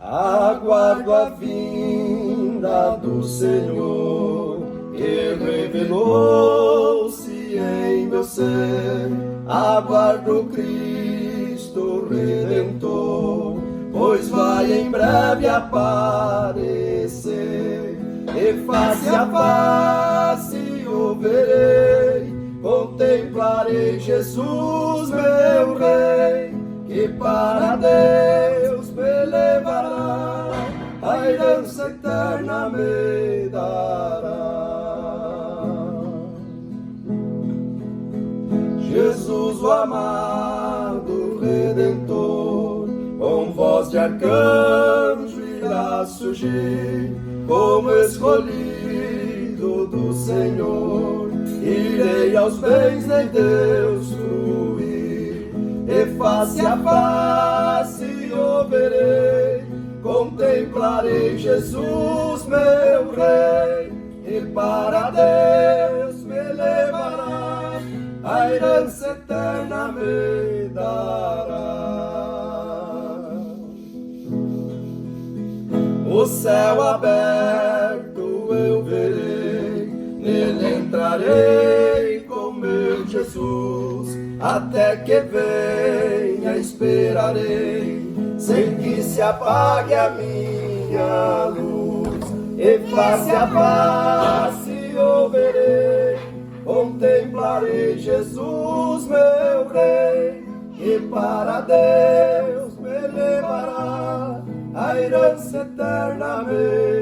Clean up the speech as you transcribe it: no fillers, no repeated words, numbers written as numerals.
Aguardo a vinda do Senhor, que revelou-se em meu ser. Aguardo Cristo Redentor, pois vai em breve aparecer. E face a face o verei, contemplarei Jesus meu Rei, que para Deus me levará, a herança eterna me dará. Jesus, o amado Redentor, com voz de arcanjo irá surgir, como escolhido do Senhor. Irei aos bens de Deus fruir, e face a face o verei, contemplarei Jesus meu Rei, e para Deus me levará, a herança eterna me dará. O céu aberto eu verei, nele entrarei com meu Jesus, até que venha esperarei, sem que se apague a minha luz. E face a face o verei, contemplarei Jesus meu Rei, e para Deus me levará, a herança eterna me